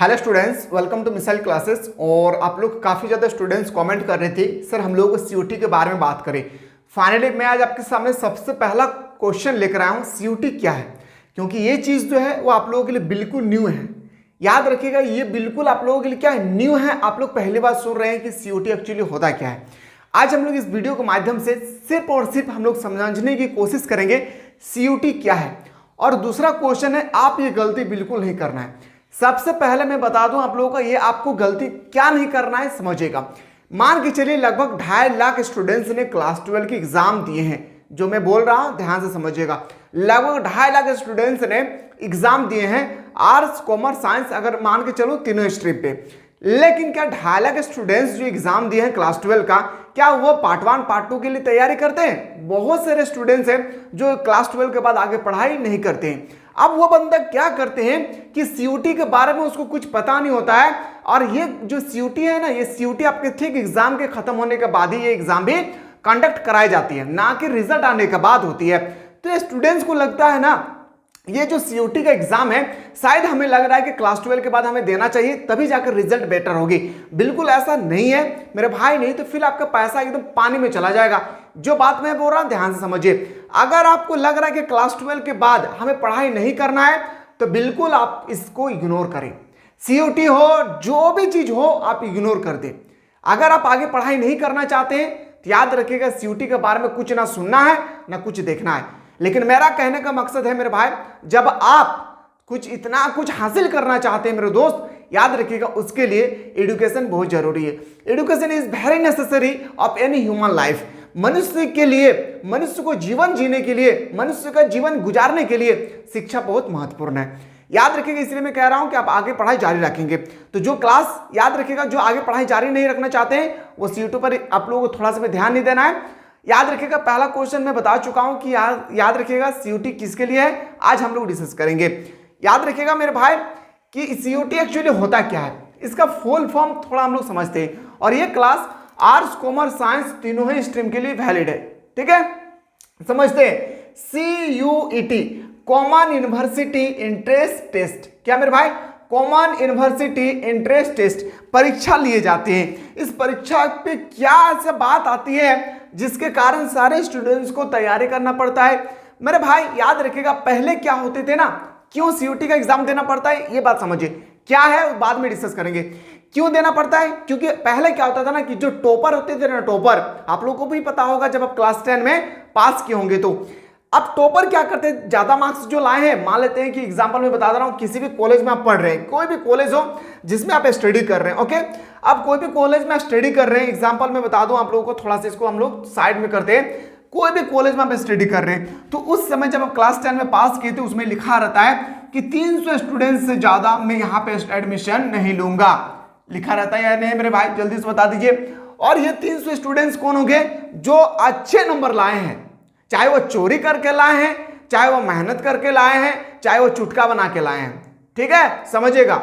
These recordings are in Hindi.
Hello students, welcome to Missile Classes. और आप लोग काफ़ी ज़्यादा स्टूडेंट्स कमेंट कर रहे थे सर हम लोग सीयूटी के बारे में बात करें। फाइनली मैं आज आपके सामने सबसे पहला क्वेश्चन लेकर आया हूँ, सीयूटी क्या है, क्योंकि ये चीज़ जो है वो आप लोगों के लिए बिल्कुल न्यू है। याद रखिएगा, ये बिल्कुल आप लोगों के लिए क्या है, न्यू है। आप लोग पहली बार सुन रहे हैं कि सीयूटी एक्चुअली होता क्या है। आज हम लोग इस वीडियो के माध्यम से सिर्फ और सिर्फ हम लोग समझने की कोशिश करेंगे सीयूटी क्या है। और दूसरा क्वेश्चन है, आप ये गलती बिल्कुल नहीं करना है। सबसे पहले मैं बता दूं आप लोगों को, ये आपको गलती क्या नहीं करना है समझिएगा। मान के चलिए लगभग 2.5 लाख स्टूडेंट्स ने क्लास 12 के एग्जाम दिए हैं। जो मैं बोल रहा हूं ध्यान से समझिएगा, लगभग 2.5 लाख स्टूडेंट्स ने एग्जाम दिए हैं, आर्ट्स कॉमर्स साइंस अगर मान के चलो तीनों स्ट्रीम पे। लेकिन क्या 2.5 लाख स्टूडेंट्स जो एग्जाम दिए हैं क्लास 12 का, क्या वो पार्ट 1 पार्ट 2 के लिए तैयारी करते हैं? बहुत सारे स्टूडेंट्स हैं जो क्लास 12 के बाद आगे पढ़ाई नहीं करते हैं। अब वो बंदा क्या करते हैं कि सीयूटी के बारे में उसको कुछ पता नहीं होता है। और ये जो सीयूटी है ना, ये सीयूटी आपके ठीक एग्जाम के खत्म होने के बाद ही ये एग्जाम भी कंडक्ट कराई जाती है, ना कि रिजल्ट आने के बाद होती है। तो स्टूडेंट्स को लगता है ना, ये जो सीयूटी का एग्जाम है शायद हमें लग रहा है कि क्लास 12 के बाद हमें देना चाहिए तभी जाकर रिजल्ट बेटर होगी। बिल्कुल ऐसा नहीं है मेरे भाई, नहीं तो फिर आपका पैसा एकदम पानी में चला जाएगा। जो बात मैं बोल रहा हूं ध्यान से समझिए। अगर आपको लग रहा है कि क्लास 12 के बाद हमें पढ़ाई नहीं करना है तो बिल्कुल आप इसको इग्नोर करें। सीयूटी हो जो भी चीज हो आप इग्नोर कर दें। अगर आप आगे पढ़ाई नहीं करना चाहते हैं तो याद रखिएगा, सीयूटी के बारे में कुछ ना सुनना है ना कुछ देखना है। लेकिन मेरा कहने का मकसद है मेरे भाई, जब आप इतना कुछ हासिल करना चाहते हैं मेरे दोस्त, याद रखिएगा उसके लिए एजुकेशन बहुत जरूरी है। Education is very necessary of any human life. मनुष्य के लिए, मनुष्य को जीवन जीने के लिए, मनुष्य का जीवन गुजारने के लिए शिक्षा बहुत महत्वपूर्ण है। याद रखिएगा, इसलिए मैं कह रहा हूं कि आप आगे पढ़ाई जारी रखेंगे। तो जो क्लास, याद रखिएगा, जो आगे पढ़ाई जारी नहीं रखना चाहते हैं वो सीयूटी पर आप लोगों को थोड़ा सा भी ध्यान नहीं देना है। याद रखिएगा, पहला क्वेश्चन मैं बता चुका हूं कि याद रखिएगा सीयूटी किसके लिए है, आज हम लोग डिस्कस करेंगे। याद रखिएगा मेरे भाई कि सीयूटी एक्चुअली होता क्या है, इसका फुल फॉर्म थोड़ा हम लोग समझते हैं। और ये क्लास आर्ट्स कॉमर्स साइंस तीनों ही स्ट्रीम के लिए वैलिड है, ठीक है, समझते हैं। CUET common university entrance test, क्या मेरे भाई, कॉमन यूनिवर्सिटी एंट्रेंस टेस्ट परीक्षा लिए जाते हैं। इस परीक्षा पे क्या ऐसा बात आती है जिसके कारण सारे स्टूडेंट्स को तैयारी करना पड़ता है? मेरे भाई याद रखिएगा, पहले क्या होते थे ना, क्यों सीयूटी का एग्जाम देना पड़ता है ये बात समझिए। क्या है बाद में डिस्कस करेंगे क्यों देना पड़ता है। क्योंकि पहले क्या होता था ना कि जो टॉपर होते थे ना, टॉपर आप लोगों को भी पता होगा जब आप क्लास 10 में पास किए होंगे तो। अब टॉपर क्या करते हैं, ज्यादा मार्क्स जो लाए हैं, मान लेते हैं कि एग्जांपल में बता रहा हूं, किसी भी कॉलेज में आप पढ़ रहे हैं, कोई भी कॉलेज हो जिसमें आप स्टडी कर रहे हैं, ओके। अब कोई भी कॉलेज में स्टडी कर रहे हैं, एग्जांपल में बता दूं आप लोगों को, थोड़ा सा इसको हम लोग साइड में करते हैं। कोई भी कॉलेज में आप स्टडी कर रहे हैं तो उस समय जब आप क्लास 10 में पास किए थे उसमें लिखा रहता है कि 300 स्टूडेंट से ज्यादा मैं यहाँ पे एडमिशन नहीं लूंगा। लिखा रहता है या नहीं मेरे भाई, जल्दी से बता दीजिए। और ये 300 स्टूडेंट्स कौन होंगे? जो अच्छे नंबर लाए हैं, चाहे वो चोरी करके लाए हैं, चाहे वो मेहनत करके लाए हैं, चाहे वो चुटका बना के लाए हैं, ठीक है, समझिएगा।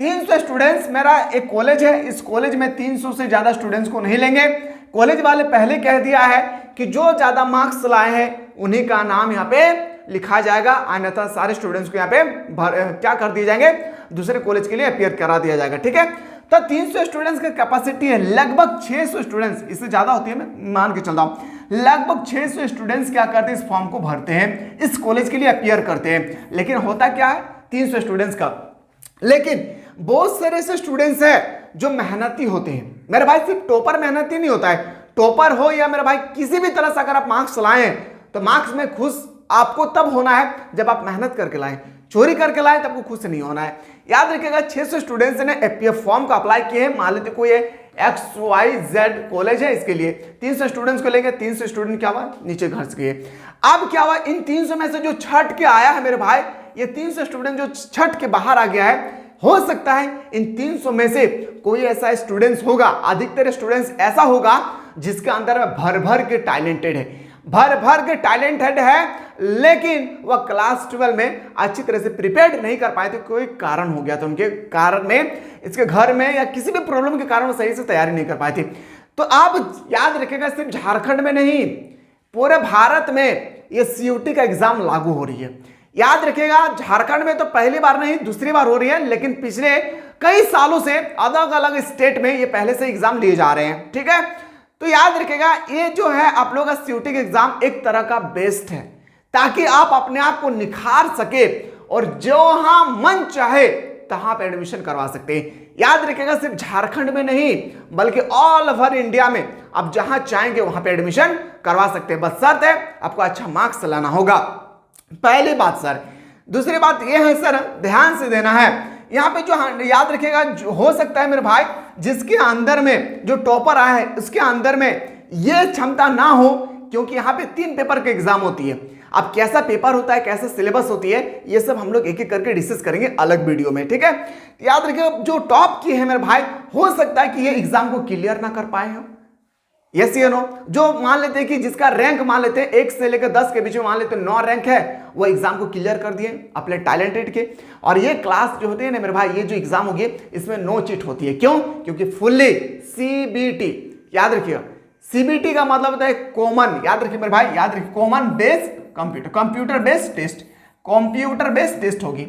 300 स्टूडेंट्स मेरा एक कॉलेज है, इस कॉलेज में 300 से ज्यादा स्टूडेंट्स को नहीं लेंगे। कॉलेज वाले पहले कह दिया है कि जो ज्यादा मार्क्स लाए हैं उन्हीं का नाम यहाँ पे लिखा जाएगा, अन्यथा सारे स्टूडेंट्स को यहाँ पे क्या कर दिए जाएंगे, दूसरे कॉलेज के लिए अपियर करा दिया जाएगा, ठीक है। तो 300 स्टूडेंट्स की कैपेसिटी है, लगभग 600 स्टूडेंट्स, इससे ज्यादा होती है, मैं मान के चलता हूं, लगभग 600 स्टूडेंट्स क्या करते हैं, इस फॉर्म को भरते हैं, इस कॉलेज के लिए अपियर करते हैं। लेकिन होता क्या है 300 स्टूडेंट्स का, लेकिन बहुत सारे ऐसे स्टूडेंट्स हैं जो मेहनती होते हैं मेरे भाई। सिर्फ टॉपर मेहनती नहीं होता है, टॉपर हो या मेरे भाई किसी भी तरह से अगर आप मार्क्स लाए तो मार्क्स में खुश आपको तब होना है जब आप मेहनत करके लाएं। चोरी करके लाए तब आपको खुश नहीं होना है। याद रखिएगा, 600 स्टूडेंट्स ने एपीएफ फॉर्म का अप्लाई किए हैं। मान लीजिए कोई XYZ कॉलेज है, इसके लिए 300 स्टूडेंट्स को लेंगे, 300 स्टूडेंट क्या हुआ, नीचे घर से गए। अब क्या हुआ, इन 300 में से जो छठ के आया है मेरे भाई, ये 300 स्टूडेंट जो छठ के बाहर आ गया है, हो सकता है इन 300 में से कोई ऐसा स्टूडेंट्स होगा, अधिकतर स्टूडेंट्स ऐसा होगा जिसके अंदर में भर भर के टैलेंटेड है, भर भर के टैलेंटेड है, लेकिन वह क्लास 12 में अच्छी तरह से प्रिपेयर नहीं कर पाए थे, कोई कारण हो गया था उनके कारण में, इसके घर में या किसी भी प्रॉब्लम के कारण वो सही से तैयारी नहीं कर पाए थे। तो आप याद रखिएगा, सिर्फ झारखंड में नहीं पूरे भारत में ये सीयूटी का एग्जाम लागू हो रही है। याद रखिएगा, झारखंड में तो पहली बार नहीं दूसरी बार हो रही है, लेकिन पिछले कई सालों से अलग अलग स्टेट में ये पहले से एग्जाम लिए जा रहे हैं, ठीक है। तो याद रखिएगा ये जो है आप लोग का सीयूटी का एग्जाम एक तरह का बेस्ट है, ताकि आप अपने आप को निखार सके और जहां मन चाहे तहां पे एडमिशन करवा सकते हैं। याद रखिएगा सिर्फ झारखंड में नहीं बल्कि ऑल ओवर इंडिया में आप जहां चाहेंगे वहां पे एडमिशन करवा सकते हैं, बस शर्त है आपको अच्छा मार्क्स लाना होगा, पहली बात सर। दूसरी बात यह है सर, ध्यान से देना है यहाँ पे जो याद रखिएगा हो सकता है मेरे भाई जिसके अंदर में जो टॉपर आया है उसके अंदर में यह क्षमता ना हो, क्योंकि यहाँ पे 3 पेपर के एग्जाम होती है। अब कैसा पेपर होता है, कैसा सिलेबस होती है, ये सब हम लोग एक एक करके डिस्कस करेंगे अलग वीडियो में, ठीक है। याद रखिएगा जो टॉप किए हैं मेरे भाई हो सकता है कि ये एग्जाम को क्लियर ना कर पाए हो, यस या नो। जो मान लेते हैं कि जिसका रैंक मान लेते हैं 1 से लेकर 10 के बीच में मान लेते हैं 9 रैंक है, वो एग्जाम को क्लियर कर दिए अपने टैलेंटेड के। और ये क्लास जो होती है ना मेरे भाई, ये जो एग्जाम होगी इसमें नो चीट होती है, क्यों? क्योंकि फुल्ली सीबीटी, याद रखिएगा सीबीटी का मतलब होता है कॉमन, याद रखिए मेरे भाई, याद रखिए common based computer based test, computer based test होगी,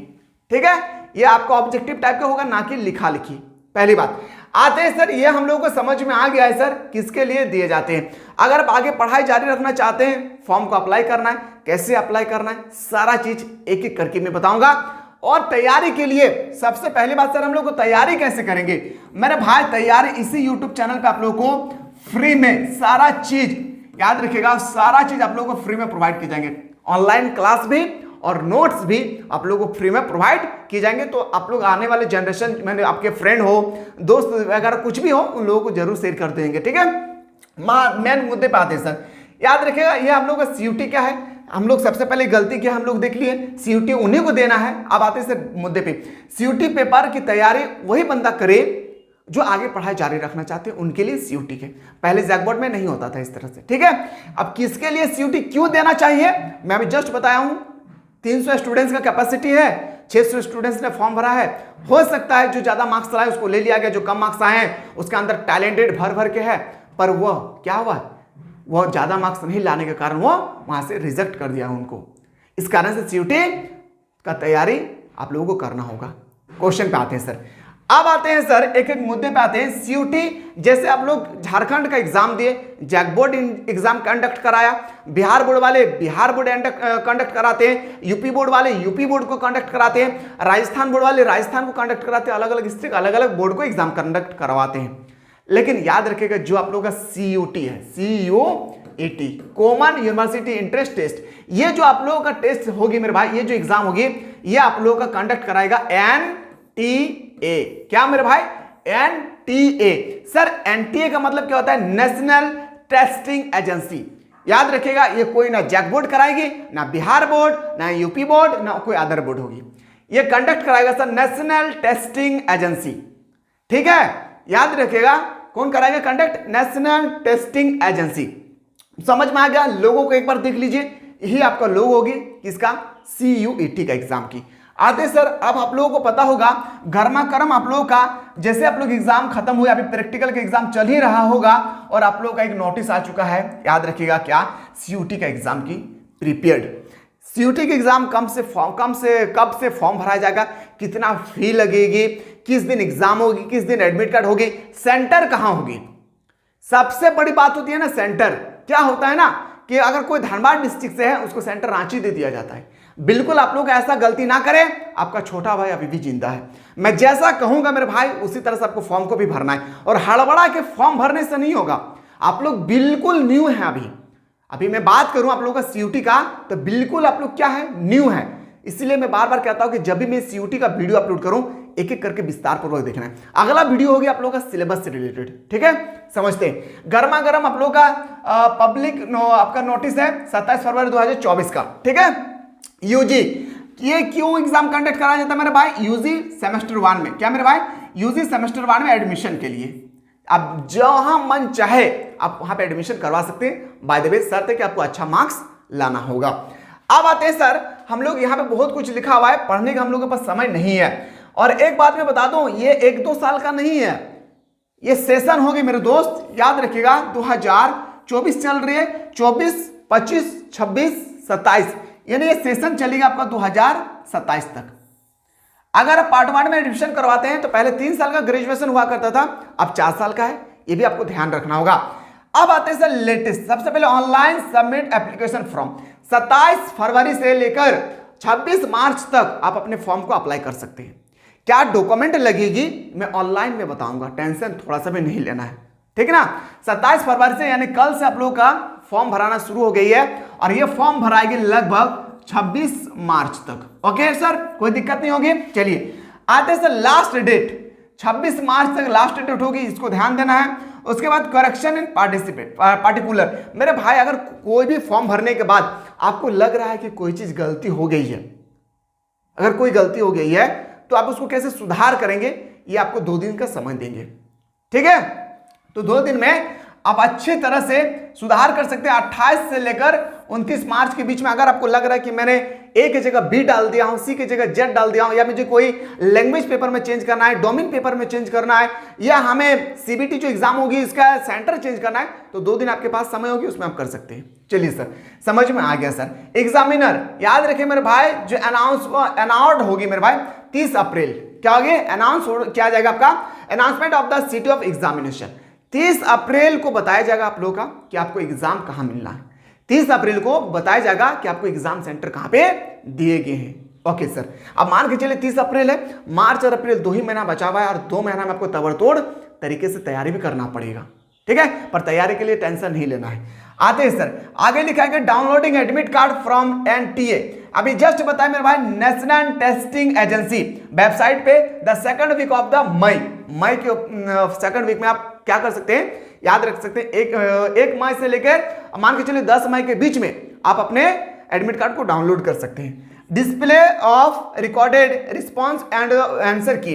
ठीक है। ये आपका ऑब्जेक्टिव टाइप का होगा, ना कि लिखा लिखी, पहली बात। आते हैं सर, ये हम लोगों को समझ में आ गया है सर किसके लिए दिए जाते हैं। अगर आप आगे पढ़ाई जारी रखना चाहते हैं, फॉर्म को अप्लाई करना है, कैसे अप्लाई करना है, सारा चीज एक एक करके मैं बताऊंगा। और तैयारी के लिए सबसे पहली बात सर, हम लोग को तैयारी कैसे करेंगे मेरे भाई, तैयारी इसी यूट्यूब चैनल पे आप लोगों को फ्री में सारा चीज, याद रखिएगा सारा चीज आप लोगों को फ्री में प्रोवाइड की जाएंगे, ऑनलाइन क्लास भी और नोट्स भी आप लोगों को फ्री में प्रोवाइड की जाएंगे। तो आप लोग आने वाले जनरेशन में आपके फ्रेंड हो, दोस्त वगैरह कुछ भी हो, उन लोगों को जरूर शेयर कर देंगे, ठीक है। मेन मुद्दे पे आते हैं सर, याद रखिएगा ये हम लोग का सीयूटी क्या है। हम लोग सबसे पहले गलती क्या हम लोग देख लिए, सीयूटी उन्हीं को देना है। अब आते हैं सर मुद्दे पे, सीयूटी पेपर की तैयारी वही बंदा करे जो आगे पढ़ाई जारी रखना चाहते हैं, उनके लिए सीयूटी के, पहले जैकबोर्ड में नहीं होता था इस तरह से, ठीक है। अब किसके लिए सीयूटी क्यों देना चाहिए, मैं अभी जस्ट बताया हूं। 300 स्टूडेंट्स का कैपेसिटी है, 600 स्टूडेंट्स ने फॉर्म भरा है, हो सकता है जो ज्यादा मार्क्स लाए उसको ले लिया गया, जो कम मार्क्स आए हैं उसके अंदर टैलेंटेड भर भर के है, पर वह क्या हुआ, वह ज्यादा मार्क्स नहीं लाने के कारण वो वहां से रिजेक्ट कर दिया उनको। इस कारण से सीयूटी का तैयारी आप लोगों को करना होगा। क्वेश्चन पे आते हैं सर, अब आते हैं सर एक एक मुद्दे पे आते हैं। सीयूटी जैसे आप लोग झारखंड का एग्जाम दिए, जैकबोर्ड एग्जाम कंडक्ट कराया, बिहार बोर्ड वाले बिहार बोर्ड कंडक्ट कराते हैं, यूपी बोर्ड वाले यूपी बोर्ड को कंडक्ट कराते हैं, राजस्थान बोर्ड वाले राजस्थान को कंडक्ट कराते हैं, अलग अलग डिस्ट्रिक्ट अलग अलग बोर्ड को एग्जाम कंडक्ट करवाते हैं। लेकिन याद रखिएगा जो आप लोगों का सीयूटी है, CUET common university entrance test, ये जो आप लोगों का टेस्ट होगी मेरे भाई, ये जो एग्जाम होगी ये आप लोगों का कंडक्ट कराएगा एनटीए। क्या मेरे भाई, एनटीए। सर एनटीए का मतलब क्या होता है, नेशनल टेस्टिंग एजेंसी। याद रखिएगा ये कोई ना जैकबोर्ड कराएगी, ना बिहार बोर्ड, ना यूपी बोर्ड, ना कोई अदर बोर्ड होगी, ये कंडक्ट कराएगा सर नेशनल टेस्टिंग एजेंसी, ठीक है। याद रखिएगा कौन कराएगा कंडक्ट, नेशनल टेस्टिंग एजेंसी। समझ में आ गया, लोगों को एक बार देख लीजिए, यही आपका लोगो होगी किसका, सीयूईटी का एग्जाम की। आते सर, अब आप लोगों को पता होगा गर्मा गर्म आप लोगों का, जैसे आप लोग एग्जाम खत्म हुए, अभी प्रैक्टिकल का एग्जाम चल ही रहा होगा और आप लोगों का एक नोटिस आ चुका है, याद रखिएगा क्या, सीयूटी का एग्जाम की प्रीपेयर्ड। सीयूटी के एग्जाम कब से फॉर्म भराया जाएगा, कितना फी लगेगी, किस दिन एग्जाम होगी, किस दिन एडमिट कार्ड होगी, सेंटर कहां होगी। सबसे बड़ी बात होती है ना सेंटर, क्या होता है ना कि अगर कोई धनबाद डिस्ट्रिक्ट से है उसको सेंटर रांची दे दिया जाता है। बिल्कुल आप लोग ऐसा गलती ना करें, आपका छोटा भाई अभी भी जिंदा है, मैं जैसा कहूंगा मेरे भाई उसी तरह से आपको फॉर्म को भी भरना है। और हड़बड़ा के फॉर्म भरने से नहीं होगा, आप लोग बिल्कुल न्यू हैं अभी मैं बात करूं आप लोगों का सीयूटी का, तो बिल्कुल आप लोग क्या है, न्यू है। इसलिए मैं बार बार कहता हूं कि जब भी मैं सीयूटी का वीडियो अपलोड करूं एक एक करके विस्तार पूर्वक देखना है। अगला वीडियो होगी आप लोगों का सिलेबस से रिलेटेड, ठीक है। समझते हैं, गर्मा गर्म आप लोगों का पब्लिक आपका नोटिस है 27 फरवरी 2024 का, ठीक है। यूजी, ये क्यों एग्जाम कंडक्ट कराया जाता है मेरे भाई, यूजी सेमेस्टर 1 में, क्या मेरे भाई, यूजी सेमेस्टर 1 में एडमिशन के लिए। अब जहां मन चाहे आप वहां पे एडमिशन करवा सकते हैं, बाय द वे शर्त है कि आपको अच्छा मार्क्स लाना होगा। अब आते हैं सर, हम लोग यहाँ पे बहुत कुछ लिखा हुआ है, पढ़ने का हम लोगों के पास समय नहीं है। और एक बात मैं बता दूं, ये 1-2 साल का नहीं है, ये सेशन होगी मेरे दोस्त, याद रखिएगा 2024 चल रही है, 24, 25, 26, 27, यानी ये सेशन चलेगा आपका 2027 तक। अगर आप पार्ट 1 में एडमिशन करवाते हैं तो पहले 3 साल का ग्रेजुएशन हुआ करता था, अब 4 साल का है, ये भी आपको ध्यान रखना होगा। अब आते हैं सर लेटेस्ट, सबसे पहले ऑनलाइन सबमिट एप्लीकेशन फॉर्म। 27 फरवरी से लेकर 26 मार्च तक आप अपने फॉर्म को अप्लाई कर सकते हैं। क्या डॉक्यूमेंट लगेगी मैं ऑनलाइन में बताऊंगा, टेंशन थोड़ा सा भी नहीं लेना है, ठीक है ना। 27 फरवरी से यानी कल से आप लोगों का फॉर्म भराना शुरू हो गई है और ये फॉर्म भराएगी लगभग 26 मार्च तक। ओके सर, कोई दिक्कत नहीं होगी। चलिए आते सर लास्ट डेट, 26 मार्च तक लास्ट डेट होगी, इसको ध्यान देना है। उसके बाद करेक्शन इन पार्टिकुलर। मेरे भाई अगर कोई भी फॉर्म भरने के बाद आपको लग रहा है कि कोई चीज गलती हो गई है, अगर कोई गलती हो गई है तो आप उसको कैसे सुधार करेंगे, ये आपको 2 दिन का समय देंगे, ठीक है। तो 2 दिन में आप अच्छी तरह से सुधार कर सकते हैं। 28 से लेकर 29 मार्च के बीच में अगर आपको लग रहा है कि मैंने ए की जगह बी डाल दिया हूं, सी की जगह जेड डाल दिया हूं, या मुझे कोई लैंग्वेज पेपर में चेंज करना है, डोमेन पेपर में चेंज करना है, या हमें सीबीटी जो एग्जाम होगी इसका सेंटर चेंज करना है, तो 2 दिन आपके पास समय होगी, उसमें आप कर सकते हैं। चलिए सर, समझ में आ गया सर। एग्जामिनर याद रखिए मेरे भाई, जो अनाउंस होगी मेरे भाई 30 अप्रैल, क्या होगी, अनाउंस किया जाएगा आपका announcement of the city of examination. 30 अप्रैल को बताया जाएगा आप लोगों का कि आपको एग्जाम कहां मिलना है। 30 अप्रैल को बताया जाएगा कि आपको एग्जाम सेंटर कहां पे दिए गए हैं। ओके सर, अब मान के चलिए 30 अप्रैल है, मार्च और अप्रैल 2 ही महीना बचा हुआ है और 2 महीना में आपको तबड़तोड़ तरीके से तैयारी भी करना पड़ेगा, ठीक है। पर तैयारी के लिए टेंशन नहीं लेना है। आते हैं सर, आगे लिखा है downloading admit card from NTA. अभी जस्ट बताया मेरे भाई, नेशनल टेस्टिंग एजेंसी वेबसाइट पे the 2nd week of the May के 2nd वीक में आप क्या कर सकते हैं, याद रख सकते हैं, 1 मई से लेकर मान के चलिए 10 मई के बीच में आप अपने एडमिट कार्ड को डाउनलोड कर सकते हैं। Display of recorded response and answer की,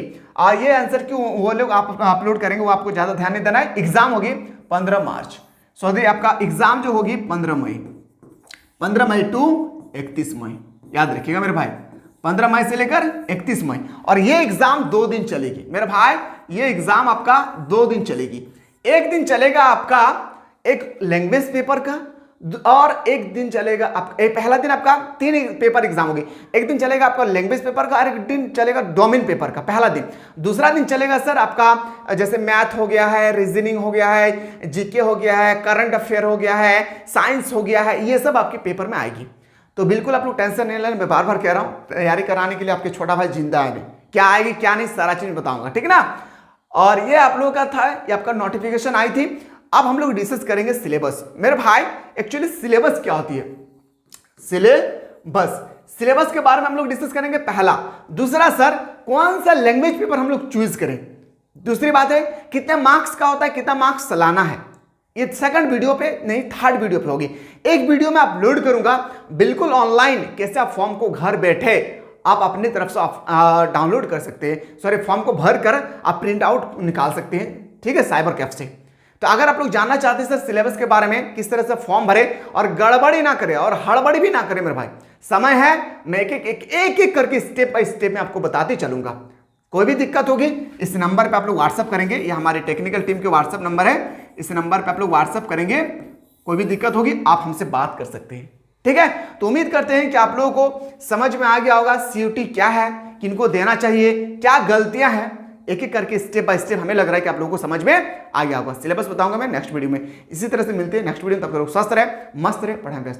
ये आंसर की वो लोग आप अपलोड करेंगे, वो आपको ज्यादा ध्यान नहीं देना है। एग्जाम होगी 15 मार्च, सॉरी आपका एग्जाम जो होगी 15 मई टू 31 मई, याद रखिएगा मेरे भाई, 15 मई से लेकर 31 मई। और ये एग्जाम 2 दिन चलेगी मेरे भाई, ये एग्जाम आपका 2 दिन चलेगी। एक दिन चलेगा आपका एक लैंग्वेज पेपर का और एक दिन चलेगा पहला दिन आपका 3 पेपर एग्जाम होगी। एक दिन चलेगा आपका लैंग्वेज पेपर का और एक दिन चलेगा डोमेन पेपर का, पहला दिन। दूसरा दिन चलेगा सर आपका जैसे मैथ हो गया है, रीजनिंग हो गया है, जीके हो गया है, करंट अफेयर हो गया है, साइंस हो गया है, ये सब आपके पेपर में आएगी। तो बिल्कुल आप लोग टेंशन नहीं लेना, मैं बार बार कह रहा हूँ, तैयारी कराने के लिए आपके छोटा भाई जिंदा है। क्या आएगी क्या नहीं सारा चीज बताऊंगा, ठीक है ना। और ये आप लोगों का था, ये आपका नोटिफिकेशन आई थी। अब हम लोग डिस्कस करेंगे सिलेबस। मेरे भाई एक्चुअली सिलेबस क्या होती है, सिलेबस के बारे में हम लोग डिस्कस करेंगे, पहला। दूसरा सर, कौन सा लैंग्वेज पेपर हम लोग चूज करें। दूसरी बात है कितने मार्क्स का होता है, कितना मार्क्स सालाना है। ये 2nd वीडियो पे नहीं, 3rd वीडियो पे होगी। एक वीडियो में अपलोड करूंगा बिल्कुल ऑनलाइन, कैसे आप फॉर्म को घर बैठे आप अपनी तरफ से डाउनलोड कर सकते हैं, सॉरी फॉर्म को भर कर आप प्रिंट आउट निकाल सकते हैं, ठीक है, साइबर कैफ से। तो अगर आप लोग जानना चाहते हैं सर सिलेबस के बारे में, किस तरह से फॉर्म भरे और गड़बड़ी ना करे और हड़बड़ी भी ना करे मेरे भाई, समय है, मैं एक करके स्टेप बाय स्टेप में आपको बताते चलूंगा। कोई भी दिक्कत होगी इस नंबर पे आप लोग व्हाट्सअप करेंगे, ये हमारे टेक्निकल टीम के व्हाट्सअप नंबर है, इस नंबर पे आप लोग व्हाट्सअप करेंगे, कोई भी दिक्कत होगी आप हमसे बात कर सकते हैं, ठीक है। तो उम्मीद करते हैं कि आप लोगों को समझ में आ गया होगा सीयूटी क्या है, किनको देना चाहिए, क्या गलतियां हैं, एक एक करके स्टेप बाय स्टेप हमें लग रहा है कि आप लोगों को समझ में आ गया होगा। सिलेबस बताऊंगा मैं नेक्स्ट वीडियो में। इसी तरह से मिलते हैं नेक्स्ट वीडियो में, तब तक स्वस्थ रहे, मस्त रहे, पढ़ाई व्यस्त।